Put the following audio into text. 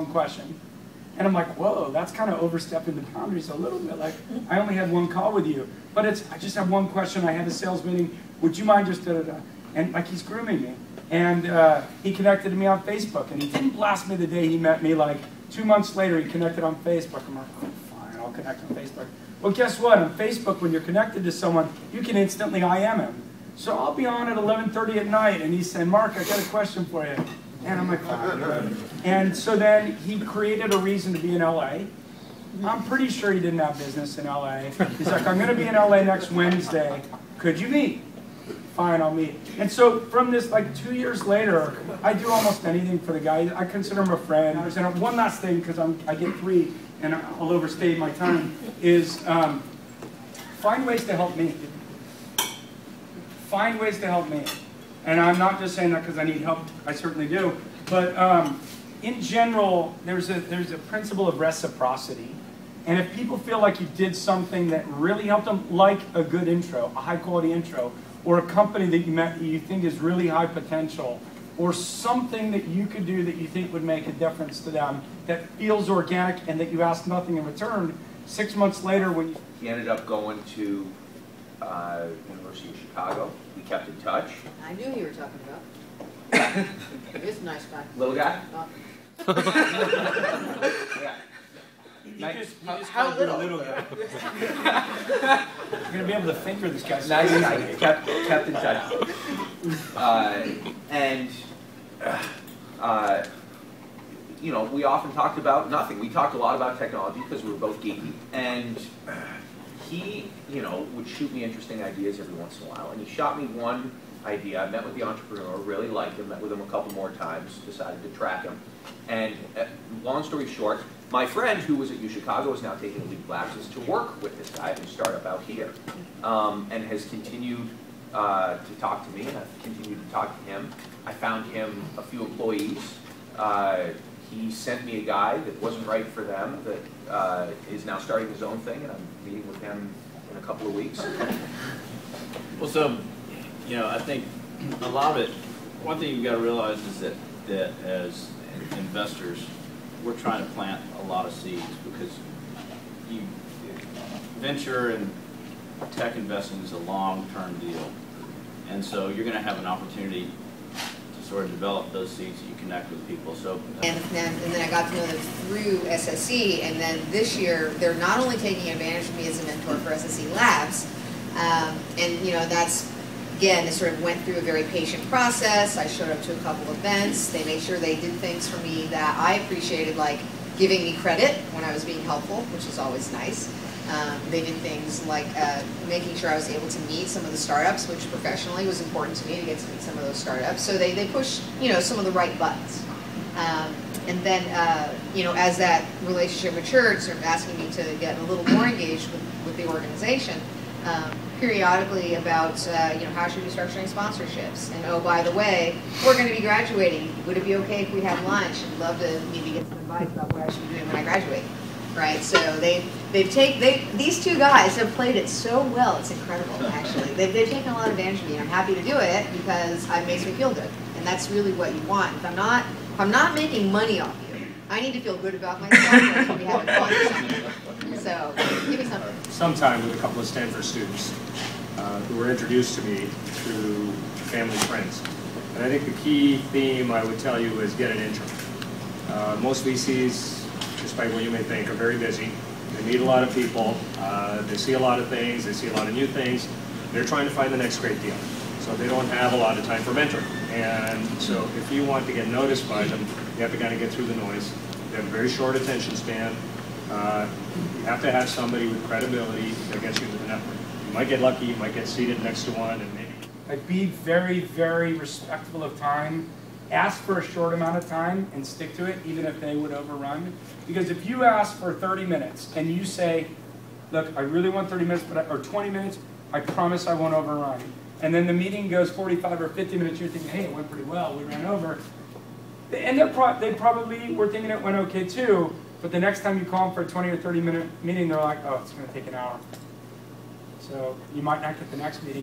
one question. And I'm like, whoa, that's kind of overstepping the boundaries a little bit. Like, I only had one call with you, but I just have one question. I had a sales meeting. Would you mind just da-da-da? And like, he's grooming me. And he connected to me on Facebook. And he didn't blast me the day he met me. Like, 2 months later, he connected on Facebook. I'm like, oh, fine, I'll connect on Facebook. Well, guess what? On Facebook, when you're connected to someone, you can instantly IM him. So I'll be on at 11:30 at night, and he's saying, Mark, I got a question for you. And I'm like, fine. And so then he created a reason to be in LA. I'm pretty sure he didn't have business in LA. He's like, I'm going to be in LA next Wednesday. Could you meet? Fine, I'll meet. And so from this, like 2 years later, I do almost anything for the guy. I consider him a friend. And one last thing, because I get three, and I'll overstay my time, is find ways to help me. Find ways to help me. And I'm not just saying that because I need help. I certainly do. But in general, there's a principle of reciprocity. And if people feel like you did something that really helped them, like a good intro, a high-quality intro, or a company that you met that you think is really high potential, or something that you could do that you think would make a difference to them, that feels organic and that you ask nothing in return, 6 months later when you... He ended up going to University of Chicago. We kept in touch. I knew you were talking about. He's a nice guy. Little guy? Yeah. Nice. How little guy? You're going to be able to finger this guy. Nice guy. Kept in touch. You know, we often talked about nothing. We talked a lot about technology because we were both geeky. And he, you know, would shoot me interesting ideas every once in a while. And he shot me one idea. I met with the entrepreneur, really liked him, met with him a couple more times, decided to track him. And long story short, my friend who was at U Chicago is now taking a leave of absence to work with this guy at his startup out here, and has continued to talk to me, and I've continued to talk to him. I found him a few employees. He sent me a guy that wasn't right for them that is now starting his own thing, and I'm meeting with him in a couple of weeks. Well, so, you know, I think a lot of it, one thing you've got to realize is that as investors, we're trying to plant a lot of seeds because venture and tech investing is a long-term deal. And so you're going to have an opportunity to sort of develop those seeds that you connect with people. So and then I got to know them through SSE, and then this year they're not only taking advantage of me as a mentor for SSE Labs, and you know, that's, again, they sort of went through a very patient process. I showed up to a couple events. They made sure they did things for me that I appreciated, like giving me credit when I was being helpful, which is always nice. They did things like making sure I was able to meet some of the startups, which professionally was important to me to get to meet some of those startups. So they pushed, you know, some of the right buttons. And then, you know, as that relationship matured, sort of asking me to get a little more engaged with the organization, periodically about, you know, how should we start structuring sponsorships? And oh, by the way, we're going to be graduating. Would it be okay if we had lunch? I'd love to maybe get some advice about what I should be doing when I graduate. Right, so these two guys have played it so well. It's incredible, actually. They've taken a lot of advantage of me, and I'm happy to do it because it makes me feel good, and that's really what you want. If I'm not making money off you, I need to feel good about myself. And I should be having fun or something. So give me something. Sometime with a couple of Stanford students who were introduced to me through family friends, and I think the key theme I would tell you is get an intro. Most VCs, despite what you may think, are very busy. They meet a lot of people. They see a lot of things. They see a lot of new things. They're trying to find the next great deal. So they don't have a lot of time for mentoring. And so if you want to get noticed by them, you have to kind of get through the noise. They have a very short attention span. You have to have somebody with credibility that gets you to the network. You might get lucky. You might get seated next to one, and maybe. Like, be very, very respectful of time. Ask for a short amount of time and stick to it, even if they would overrun. Because if you ask for 30 minutes and you say, look, I really want 30 minutes, or 20 minutes, I promise I won't overrun. And then the meeting goes 45 or 50 minutes, you're thinking, hey, it went pretty well, we ran over. And they probably were thinking it went okay too, but the next time you call them for a 20 or 30 minute meeting, they're like, oh, it's going to take an hour. So you might not get the next meeting.